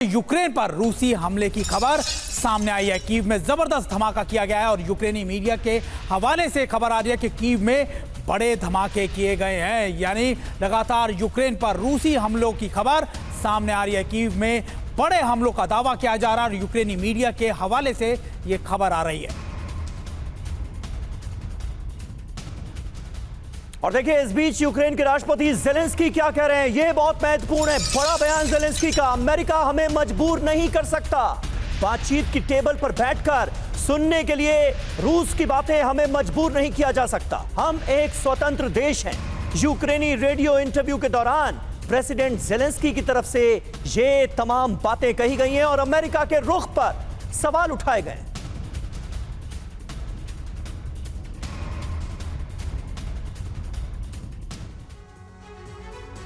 Ukraine पर रूसी हमले की खबर सामने आई है। कीव में जबरदस्त धमाका किया गया है और यूक्रेनी मीडिया के हवाले से खबर आ रही है कि कीव में बड़े धमाके किए गए हैं। यानी लगातार यूक्रेन पर रूसी हमलों की खबर सामने आ रही है। कीव में बड़े हमलों का दावा किया जा रहा है और यूक्रेनी मीडिया के हवाले से यह खबर आ रही है। और देखिए, इस बीच यूक्रेन के राष्ट्रपति ज़ेलेंस्की क्या कह रहे हैं, यह बहुत महत्वपूर्ण है। बड़ा बयान ज़ेलेंस्की का, अमेरिका हमें मजबूर नहीं कर सकता। बातचीत की टेबल पर बैठकर सुनने के लिए रूस की बातें हमें मजबूर नहीं किया जा सकता। हम एक स्वतंत्र देश हैं। यूक्रेनी रेडियो इंटरव्यू के दौरान प्रेसिडेंट ज़ेलेंस्की की तरफ से ये तमाम बातें कही गई हैं और अमेरिका के रुख पर सवाल उठाए गए।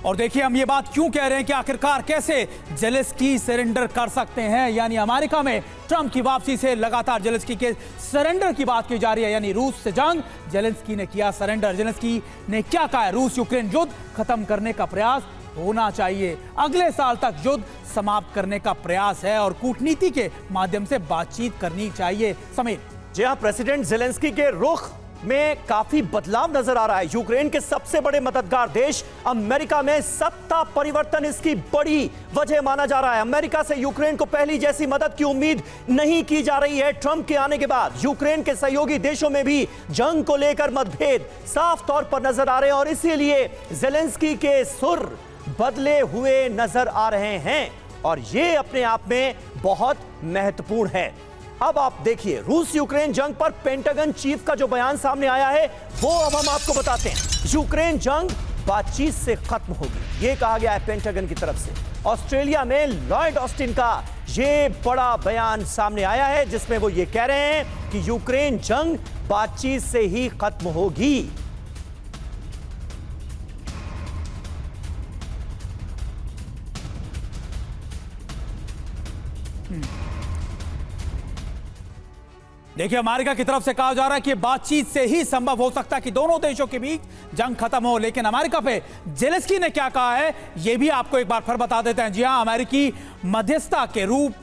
और देखिए, हम ये बात क्यों कह रहे हैं कि आखिरकार कैसे ज़ेलेंस्की सरेंडर कर सकते हैं। यानी अमेरिका में ट्रंप की वापसी से लगातार ज़ेलेंस्की के सरेंडर की बात की जा रही है। यानी रूस से जंग, ज़ेलेंस्की ने किया सरेंडर। ज़ेलेंस्की ने क्या कहा है, रूस यूक्रेन युद्ध खत्म करने का प्रयास होना चाहिए, अगले साल तक युद्ध समाप्त करने का प्रयास है और कूटनीति के माध्यम से बातचीत करनी चाहिए। समीर जी हां, प्रेसिडेंट ज़ेलेंस्की के रुख में काफी बदलाव नजर आ रहा है। यूक्रेन के सबसे बड़े मददगार देश अमेरिका में सत्ता परिवर्तन इसकी बड़ी वजह माना जा रहा है। अमेरिका से यूक्रेन को पहली जैसी मदद की उम्मीद नहीं की जा रही है। ट्रंप के आने के बाद यूक्रेन के सहयोगी देशों में भी जंग को लेकर मतभेद साफ तौर पर नजर आ रहे हैं और इसीलिए ज़ेलेंस्की के सुर बदले हुए नजर आ रहे हैं और यह अपने आप में बहुत महत्वपूर्ण है। अब आप देखिए, रूस यूक्रेन जंग पर पेंटागन चीफ का जो बयान सामने आया है वो अब हम आपको बताते हैं। यूक्रेन जंग बातचीत से खत्म होगी, ये कहा गया है पेंटागन की तरफ से। ऑस्ट्रेलिया में लॉयड ऑस्टिन का ये बड़ा बयान सामने आया है जिसमें वो ये कह रहे हैं कि यूक्रेन जंग बातचीत से ही खत्म होगी। देखिए, अमेरिका की तरफ से कहा जा रहा है कि बातचीत से ही संभव हो सकता है कि दोनों देशों के बीच जंग खत्म हो। लेकिन अमेरिका पे ज़ेलेंस्की ने क्या कहा है, यह भी आपको एक बार फिर बता देते हैं। जी हां, अमेरिकी मध्यस्थता के रूप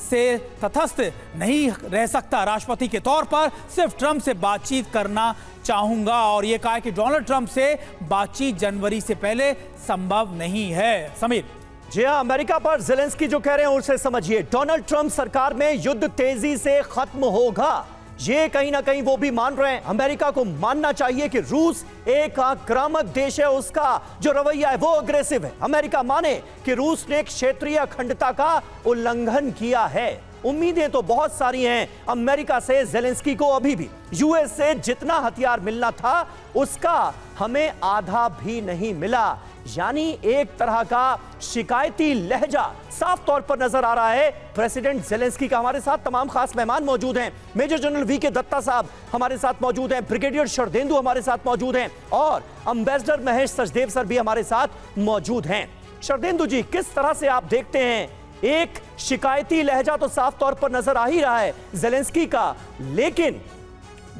से तटस्थ नहीं रह सकता। राष्ट्रपति के तौर पर सिर्फ ट्रंप से बातचीत करना चाहूंगा और यह कहा है कि डोनाल्ड ट्रंप से बातचीत जनवरी से पहले संभव नहीं है। समीर जी हां, अमेरिका पर ज़ेलेंस्की जो कह रहे हैं उसे समझिए। डोनाल्ड ट्रंप सरकार में युद्ध तेजी से खत्म होगा, ये कहीं ना कहीं वो भी मान रहे हैं। अमेरिका को मानना चाहिए कि रूस एक आक्रामक देश है, उसका जो रवैया है वो अग्रेसिव है। अमेरिका माने कि रूस ने क्षेत्रीय अखंडता का उल्लंघन किया है। उम्मीदें तो बहुत सारी हैं अमेरिका से ज़ेलेंस्की को। अभी भी यूएस से जितना हथियार मिलना था उसका हमें आधा भी नहीं मिला। यानी एक तरह का शिकायती लहजा साफ तौर पर नजर आ रहा है प्रेसिडेंट ज़ेलेंस्की का। हमारे साथ तमाम खास मेहमान मौजूद हैं। मेजर जनरल वी के दत्ता साहब हमारे साथ मौजूद हैं, ब्रिगेडियर शरदेंदु हमारे साथ मौजूद हैं और एम्बेसडर महेश सचदेव सर भी हमारे साथ मौजूद हैं। शरदेंदु जी, किस तरह से आप देखते हैं, एक शिकायती लहजा तो साफ तौर पर नजर आ ही रहा है ज़ेलेंस्की का, लेकिन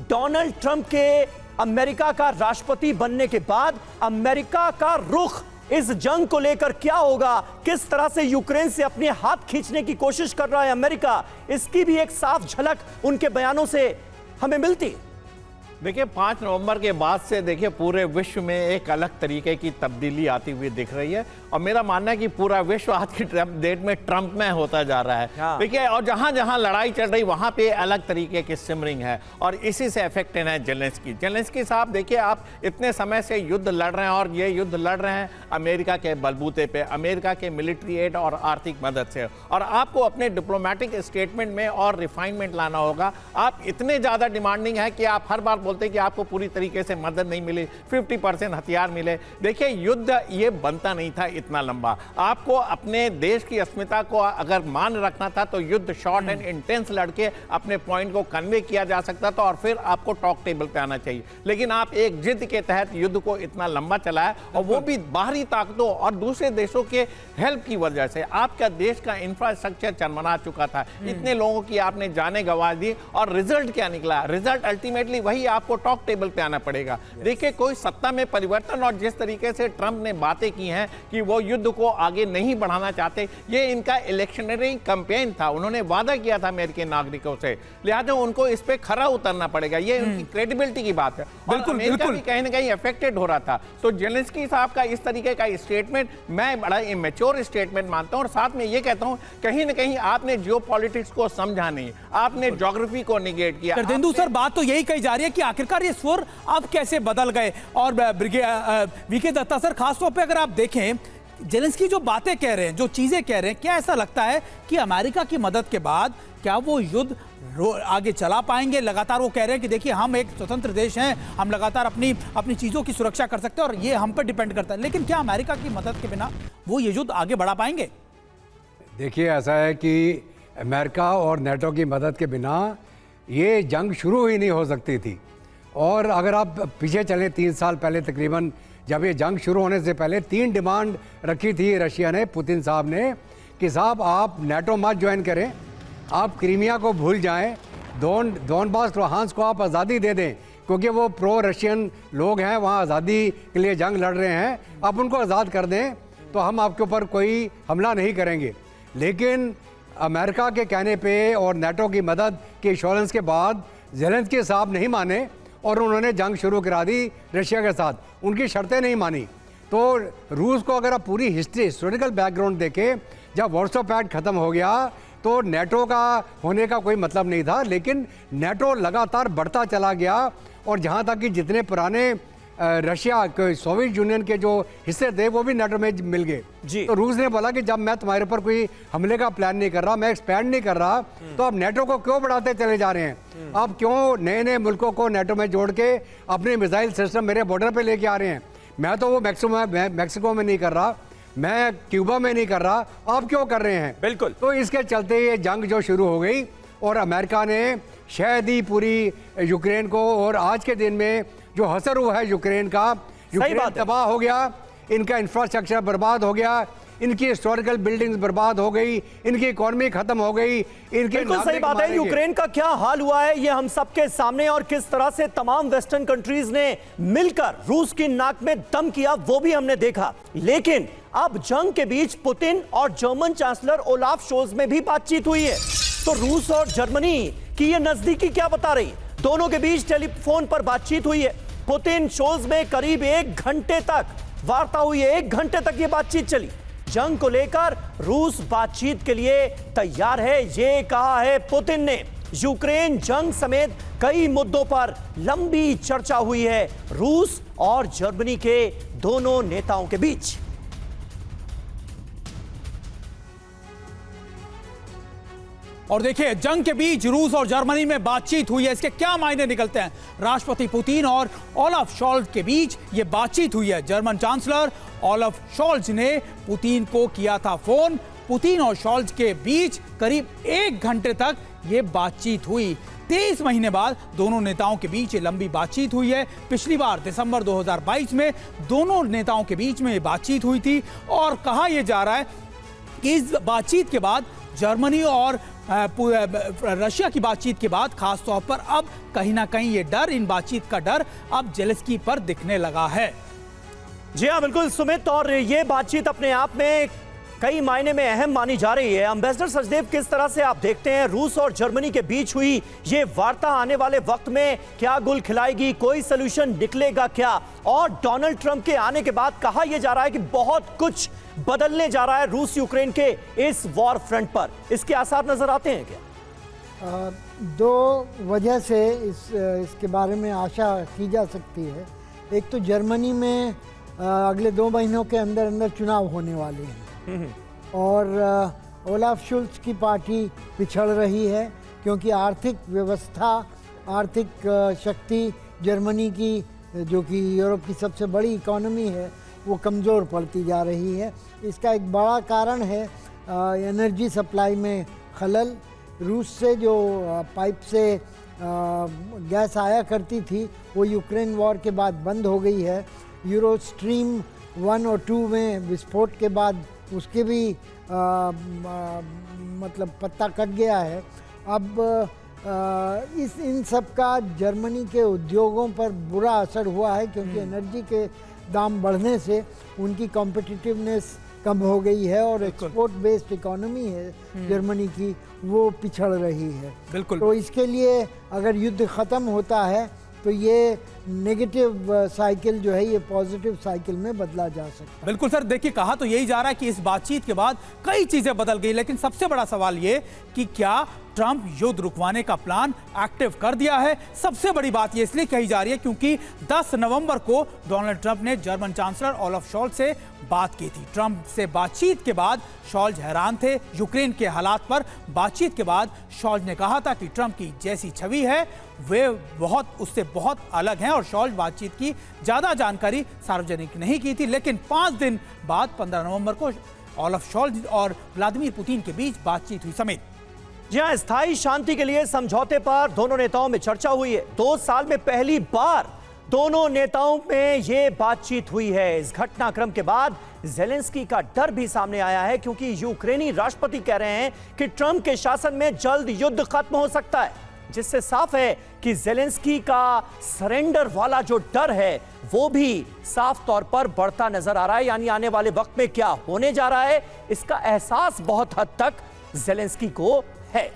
डोनाल्ड ट्रंप के अमेरिका का राष्ट्रपति बनने के बाद अमेरिका का रुख इस जंग को लेकर क्या होगा, किस तरह से यूक्रेन से अपने हाथ खींचने की कोशिश कर रहा है अमेरिका, इसकी भी एक साफ झलक उनके बयानों से हमें मिलती है। देखिए, 5 नवंबर के बाद से देखिए पूरे विश्व में एक अलग तरीके की तब्दीली आती हुई दिख रही है और मेरा मानना है कि पूरा विश्व आज की डेट में ट्रंप में होता जा रहा है। देखिए, और जहां जहां लड़ाई चल रही वहां पे अलग तरीके की सिमरिंग है और इसी से अफेक्टेड है ज़ेलेंस्की साहब। देखिए, आप इतने समय से युद्ध लड़ रहे हैं और ये युद्ध लड़ रहे हैं अमेरिका के बलबूते पे, अमेरिका के मिलिट्री एड और आर्थिक मदद से, और आपको अपने डिप्लोमेटिक स्टेटमेंट में और रिफाइनमेंट लाना होगा। आप इतने ज़्यादा डिमांडिंग है कि आप हर बार बोलते हैं कि आपको पूरी तरीके से मदद नहीं मिली, 50% हथियार मिले। देखिए, युद्ध ये बनता नहीं था इतना लंबा। आपको अपने देश की अस्मिता को अगर मान रखना था तो युद्ध शॉर्ट एंड इंटेंस लड़के अपने पॉइंट को कन्वे किया जा सकता था और फिर आपको टॉक टेबल पे आना चाहिए। लेकिन आप एक जिद के तहत युद्ध को इतना लंबा चलाया और वो भी बाहरी ताकतों और दूसरे देशों के हेल्प की वजह से। आपका देश का इंफ्रास्ट्रक्चर चरमरा चुका था, इतने लोगों की आपने जानें गंवा दी और रिजल्ट क्या निकला? रिजल्ट अल्टीमेटली वही आप आपको टॉक टेबल पे आना पड़ेगा। देखिए, कोई सत्ता में परिवर्तन और जिस तरीके से ट्रंप ने बातें की हैं कि वो युद्ध को आगे नहीं बढ़ाना चाहते, ये इनका इलेक्शनरी कैंपेन था। उन्होंने वादा किया था अमेरिकी नागरिकों से, लिहाजा उनको इस पे खरा उतरना पड़ेगा। ये उनकी क्रेडिबिलिटी की बात है। बिल्कुल, अमेरिका बिल्कुल। भी कहीं ना कहीं अफेक्टेड हो रहा था। तो जेलेंस्की साहब का इस तरीके का स्टेटमेंट मैं बड़ा इमेच्योर स्टेटमेंट मानता हूं, और साथ में ये कहता हूं कहीं ना कहीं आपने जियोपॉलिटिक्स को समझा नहीं, आपने ज्योग्राफी को निगेट किया। करदेंदु सर, बात तो यही कही जा रही है कि आखिरकार ये स्वर अब कैसे बदल गए। और वीके दत्ता सर, खासतौर पे अगर आप देखें जेलेंस्की जो बातें कह रहे हैं, जो चीजें कह रहे हैं, क्या ऐसा लगता है कि अमेरिका की मदद के बाद क्या वो युद्ध आगे चला पाएंगे? लगातार वो कह रहे हैं कि देखिए हम एक स्वतंत्र देश हैं, हम लगातार अपनी चीजों की सुरक्षा कर सकते हैं और ये हम पर डिपेंड करता है, लेकिन क्या अमेरिका की मदद के बिना वो ये युद्ध आगे बढ़ा पाएंगे? देखिए, ऐसा है कि अमेरिका और नेटो की मदद के बिना ये जंग शुरू ही नहीं हो सकती थी। और अगर आप पीछे चलें 3 साल पहले तकरीबन, जब ये जंग शुरू होने से पहले 3 डिमांड रखी थी रशिया ने, पुतिन साहब ने, कि साहब आप नेटो मत ज्वाइन करें, आप क्रीमिया को भूल जाएं, डोनबास लुहांस्क को आप आज़ादी दे दें, क्योंकि वो प्रो रशियन लोग हैं, वहाँ आज़ादी के लिए जंग लड़ रहे हैं, आप उनको आज़ाद कर दें तो हम आपके ऊपर कोई हमला नहीं करेंगे। लेकिन अमेरिका के कहने पे और नेटो की मदद के इंश्योरेंस के बाद ज़ेलेंस्की साहब नहीं माने और उन्होंने जंग शुरू करा दी रशिया के साथ, उनकी शर्तें नहीं मानी। तो रूस को अगर आप पूरी हिस्टोरिकल बैकग्राउंड देखें, जब वार्सो पैक्ट ख़त्म हो गया तो नेटो का होने का कोई मतलब नहीं था, लेकिन नेटो लगातार बढ़ता चला गया और जहाँ तक कि जितने पुराने रशिया के सोवियत यूनियन के जो हिस्से थे वो भी नेटो में मिल गए। तो रूस ने बोला कि जब मैं तुम्हारे ऊपर कोई हमले का प्लान नहीं कर रहा, मैं एक्सपैंड नहीं कर रहा, तो आप नेटो को क्यों बढ़ाते चले जा रहे हैं? आप क्यों नए नए मुल्कों को नेटो में जोड़ के अपने मिसाइल सिस्टम मेरे बॉर्डर पे लेके आ रहे हैं? मैं तो वो मैक्सिको में नहीं कर रहा, मैं क्यूबा में नहीं कर रहा, आप क्यों कर रहे हैं? बिल्कुल। तो इसके चलते ये जंग जो शुरू हो गई और अमेरिका ने शायद ही पूरी यूक्रेन को, और आज के दिन में जो असर हुआ है यूक्रेन का, यूक्रेन तबाह हो गया, इनका इंफ्रास्ट्रक्चर बर्बाद हो गया, इनकी हिस्टोरिकल बिल्डिंग्स बर्बाद हो गई, इनकी इकोनॉमी खत्म हो गई, इनके बिल्कुल सही बात है। यूक्रेन का क्या हाल हुआ है ये हम सबके सामने, और किस तरह से तमाम वेस्टर्न कंट्रीज ने मिलकर रूस की नाक में दम किया वो भी हमने देखा। लेकिन अब जंग के बीच पुतिन और जर्मन चांसलर ओलाफ शोल्ज में भी बातचीत हुई है। तो रूस और जर्मनी की ये नजदीकी क्या बता रही? दोनों के बीच टेलीफोन पर बातचीत हुई है। पुतिन शोल्ज में करीब 1 घंटे तक वार्ता हुई है, 1 घंटे तक ये बातचीत चली। जंग को लेकर रूस बातचीत के लिए तैयार है, ये कहा है पुतिन ने। यूक्रेन जंग समेत कई मुद्दों पर लंबी चर्चा हुई है रूस और जर्मनी के दोनों नेताओं के बीच। और देखिए, जंग के बीच रूस और जर्मनी में बातचीत हुई है, इसके क्या मायने निकलते हैं? राष्ट्रपति पुतिन और ओलाफ शोल्ज के बीच ये बातचीत हुई है। जर्मन चांसलर ओलाफ शोल्ज ने पुतिन को किया था फोन। पुतिन और शोल्ज के बीच करीब 1 घंटे तक ये बातचीत हुई। 23 महीने बाद दोनों नेताओं के बीच ये लंबी बातचीत हुई है। पिछली बार दिसंबर 2022 में दोनों नेताओं के बीच में ये बातचीत हुई थी, और कहा यह जा रहा है कि इस बातचीत के बाद जर्मनी और रशिया की बातचीत के बाद खासतौर पर अब कहीं ना कहीं ये डर, इन बातचीत का डर अब जेलेंस्की पर दिखने लगा है। जी हाँ, बिल्कुल सुमित, और ये बातचीत अपने आप में कई मायने में अहम मानी जा रही है। एम्बेसडर सचदेव, किस तरह से आप देखते हैं रूस और जर्मनी के बीच हुई ये वार्ता आने वाले वक्त में क्या गुल खिलाएगी? कोई सलूशन निकलेगा क्या? और डोनाल्ड ट्रंप के आने के बाद कहा यह जा रहा है कि बहुत कुछ बदलने जा रहा है रूस यूक्रेन के इस वॉर फ्रंट पर, इसके आसार नजर आते हैं क्या? 2 वजह से इसके बारे में आशा की जा सकती है। एक तो जर्मनी में अगले 2 महीनों के अंदर अंदर चुनाव होने वाले हैं और ओलाफ शोल्ज की पार्टी पिछड़ रही है, क्योंकि आर्थिक व्यवस्था, आर्थिक शक्ति जर्मनी की, जो कि यूरोप की सबसे बड़ी इकोनॉमी है, वो कमज़ोर पड़ती जा रही है। इसका एक बड़ा कारण है एनर्जी सप्लाई में खलल। रूस से जो पाइप से गैस आया करती थी वो यूक्रेन वॉर के बाद बंद हो गई है। यूरो स्ट्रीम 1 और 2 में विस्फोट के बाद उसके भी मतलब पत्ता कट गया है। अब इन सब का जर्मनी के उद्योगों पर बुरा असर हुआ है, क्योंकि एनर्जी के दाम बढ़ने से उनकी कॉम्पिटिटिवनेस कम हो गई है और एक्सपोर्ट बेस्ड इकोनॉमी है जर्मनी की, वो पिछड़ रही है। बिल्कुल। तो इसके लिए अगर युद्ध ख़त्म होता है तो ये नेगेटिव साइकिल जो है ये पॉजिटिव साइकिल में बदला जा सकता है। बिल्कुल सर, देखिए कहा तो यही जा रहा है कि इस बातचीत के बाद कई चीजें बदल गई, लेकिन सबसे बड़ा सवाल ये कि क्या ट्रंप युद्ध रुकवाने का प्लान एक्टिव कर दिया है। सबसे बड़ी बात ये इसलिए कही जा रही है क्योंकि 10 नवंबर को डोनाल्ड ट्रंप ने जर्मन चांसलर ओलाफ शॉल्ज से बात की थी। ट्रंप से बातचीत के बाद शॉल्ज हैरान थे यूक्रेन के हालात पर। बातचीत के बाद शॉल्ज ने कहा था कि ट्रंप की जैसी छवि है वे उससे बहुत अलग हैं, और शॉल्ज बातचीत की ज्यादा जानकारी सार्वजनिक नहीं की थी। लेकिन 5 दिन बाद 15 नवंबर को ओलाफ शॉल्ज और व्लादिमीर पुतिन के बीच बातचीत हुई समेत। जी हाँ, स्थायी शांति के लिए समझौते पर दोनों नेताओं में चर्चा हुई है। 2 साल में पहली बार दोनों नेताओं में यह बातचीत हुई है। इस घटनाक्रम के बाद ज़ेलेंस्की का डर भी सामने आया है, क्योंकि यूक्रेनी राष्ट्रपति कह रहे हैं कि ट्रंप के शासन में जल्द युद्ध खत्म हो सकता है, जिससे साफ है कि ज़ेलेंस्की का सरेंडर वाला जो डर है वो भी साफ तौर पर बढ़ता नजर आ रहा है। यानी आने वाले वक्त में क्या होने जा रहा है इसका एहसास बहुत हद तक ज़ेलेंस्की को है।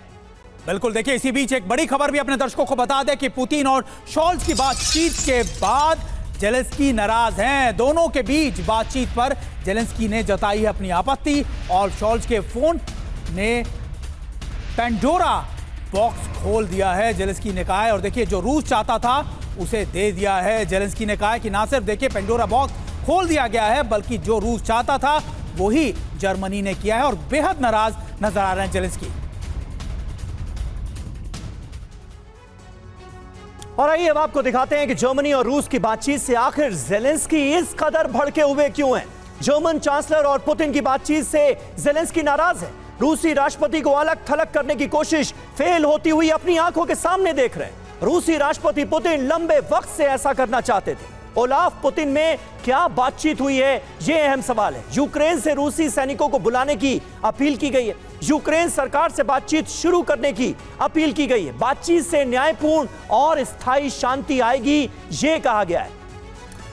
बिल्कुल, देखिए इसी बीच एक बड़ी खबर भी अपने दर्शकों को बता दें कि पुतिन और शॉल्ज की बातचीत के बाद ज़ेलेंस्की नाराज हैं। दोनों के बीच बातचीत पर ज़ेलेंस्की ने जताई है अपनी आपत्ति, और शॉल्ज के फोन ने पेंडोरा बॉक्स खोल दिया है, ज़ेलेंस्की ने कहा है। और देखिए जो रूस चाहता था उसे दे दिया है। ज़ेलेंस्की ने कहा है कि ना सिर्फ देखिए पेंडोरा बॉक्स खोल दिया गया है, बल्कि जो रूस चाहता था वही जर्मनी ने किया है, और बेहद नाराज नजर आ रहे हैं ज़ेलेंस्की। और आइए अब आपको दिखाते हैं कि जर्मनी और रूस की बातचीत से आखिर ज़ेलेंस्की इस कदर भड़के हुए क्यों हैं। जर्मन चांसलर और पुतिन की बातचीत से ज़ेलेंस्की नाराज है। रूसी राष्ट्रपति को अलग थलग करने की कोशिश फेल होती हुई अपनी आंखों के सामने देख रहे हैं। रूसी राष्ट्रपति पुतिन लंबे वक्त से ऐसा करना चाहते थे। ओलाफ पुतिन में क्या बातचीत हुई है, यह अहम सवाल है। यूक्रेन से रूसी सैनिकों को बुलाने की अपील की गई है। यूक्रेन सरकार से बातचीत शुरू करने की अपील की गई है। बातचीत से न्यायपूर्ण और स्थायी शांति आएगी, यह कहा गया है।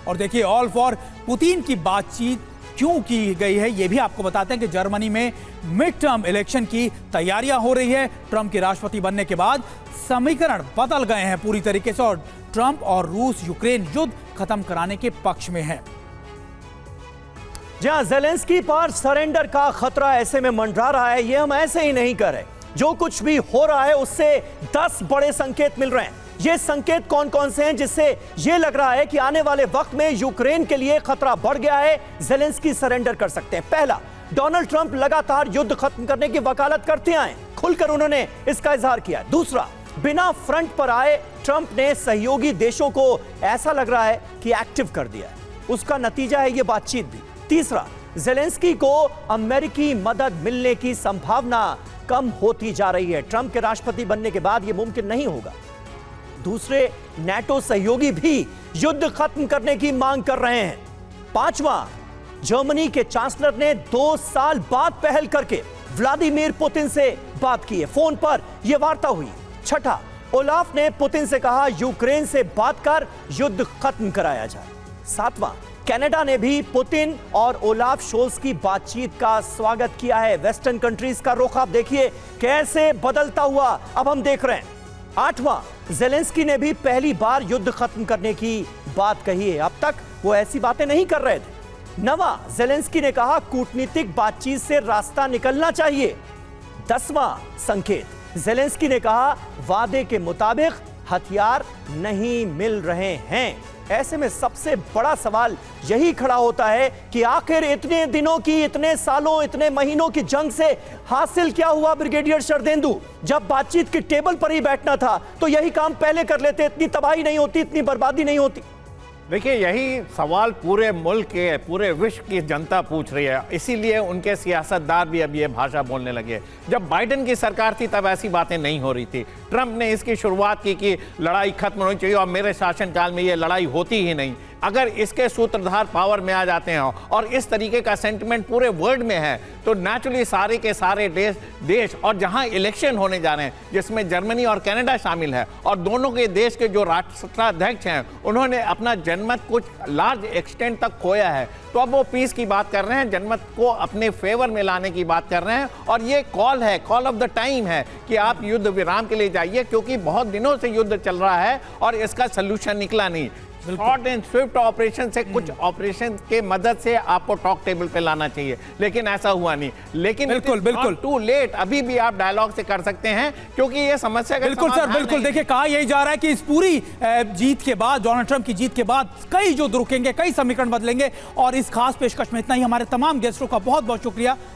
और देखिए ऑल फॉर पुतिन की बातचीत क्यों की गई है ये भी आपको बताते हैं कि जर्मनी में मिड टर्म इलेक्शन की तैयारियां हो रही है। ट्रंप के राष्ट्रपति बनने के बाद समीकरण बदल गए हैं पूरी तरीके से, और ट्रंप और रूस यूक्रेन युद्ध खत्म कराने के पक्ष में है। जहां ज़ेलेंस्की पर सरेंडर का खतरा ऐसे में मंडरा रहा है, यह हम ऐसे ही नहीं कर रहे। जो कुछ भी हो रहा है उससे 10 बड़े संकेत मिल रहे हैं। ये संकेत कौन कौन से हैं जिससे यह लग रहा है कि आने वाले वक्त में यूक्रेन के लिए खतरा बढ़ गया है, ज़ेलेंस्की सरेंडर कर सकते हैं। पहला, डोनाल्ड ट्रंप लगातार युद्ध खत्म करने की वकालत करते आए, खुलकर उन्होंने इसका इजहार किया। दूसरा, बिना फ्रंट पर आए ट्रंप ने सहयोगी देशों को ऐसा लग रहा है कि एक्टिव कर दिया है, उसका नतीजा है यह बातचीत भी। तीसरा, ज़ेलेंस्की को अमेरिकी मदद मिलने की संभावना कम होती जा रही है। ट्रंप के राष्ट्रपति बनने के बाद यह मुमकिन नहीं होगा। दूसरे, नाटो सहयोगी भी युद्ध खत्म करने की मांग कर रहे हैं। पांचवा, जर्मनी के चांसलर ने 2 साल बाद पहल करके व्लादिमीर पुतिन से बात की है, फोन पर यह वार्ता हुई। छठा, ओलाफ ने पुतिन से कहा यूक्रेन से बात कर युद्ध खत्म कराया जाए। सातवां, कनाडा ने भी पुतिन और ओलाफ शोल्ज की बातचीत का स्वागत किया है। वेस्टर्न कंट्रीज का रुख आप देखिए कैसे बदलता हुआ अब हम देख रहे हैं। आठवां, ज़ेलेंस्की ने भी पहली बार युद्ध खत्म करने की बात कही है, अब तक वो ऐसी बातें नहीं कर रहे थे। नवां, ज़ेलेंस्की ने कहा कूटनीतिक बातचीत से रास्ता निकलना चाहिए। 10वां संकेत, ज़ेलेंस्की ने कहा वादे के मुताबिक हथियार नहीं मिल रहे हैं। ऐसे में सबसे बड़ा सवाल यही खड़ा होता है कि आखिर इतने दिनों की, इतने सालों, इतने महीनों की जंग से हासिल क्या हुआ ब्रिगेडियर शरदेंदु? जब बातचीत के टेबल पर ही बैठना था तो यही काम पहले कर लेते, इतनी तबाही नहीं होती, इतनी बर्बादी नहीं होती। देखिए यही सवाल पूरे मुल्क के, पूरे विश्व की जनता पूछ रही है, इसीलिए उनके सियासतदार भी अब ये भाषा बोलने लगे। जब बाइडेन की सरकार थी तब ऐसी बातें नहीं हो रही थी। ट्रंप ने इसकी शुरुआत की कि लड़ाई खत्म होनी चाहिए और मेरे शासनकाल में ये लड़ाई होती ही नहीं। अगर इसके सूत्रधार पावर में आ जाते हैं और इस तरीके का सेंटिमेंट पूरे वर्ल्ड में है, तो नेचुरली सारे के सारे देश और जहां इलेक्शन होने जा रहे हैं, जिसमें जर्मनी और कनाडा शामिल है, और दोनों के देश के जो राष्ट्राध्यक्ष हैं उन्होंने अपना जनमत कुछ लार्ज एक्सटेंट तक खोया है, तो अब वो पीस की बात कर रहे हैं, जनमत को अपने फेवर में लाने की बात कर रहे हैं। और ये कॉल है, कॉल ऑफ द टाइम है कि आप युद्ध विराम के लिए जाइए, क्योंकि बहुत दिनों से युद्ध चल रहा है और इसका सोल्यूशन निकला नहीं। शॉर्ट एंड स्विफ्ट ऑपरेशन से, कुछ ऑपरेशन के मदद से आपको टॉक टेबल पे लाना चाहिए, लेकिन ऐसा हुआ नहीं। लेकिन बिल्कुल टू लेट, अभी भी आप डायलॉग से कर सकते हैं, क्योंकि ये समस्या का बिल्कुल सर, बिल्कुल। देखिए, कहा यही जा रहा है कि इस पूरी जीत के बाद, डोनाल्ड ट्रंप की जीत के बाद कई युद्ध रुकेंगे, कई समीकरण बदलेंगे। और इस खास पेशकश में इतना ही। हमारे तमाम गेस्टों का बहुत बहुत शुक्रिया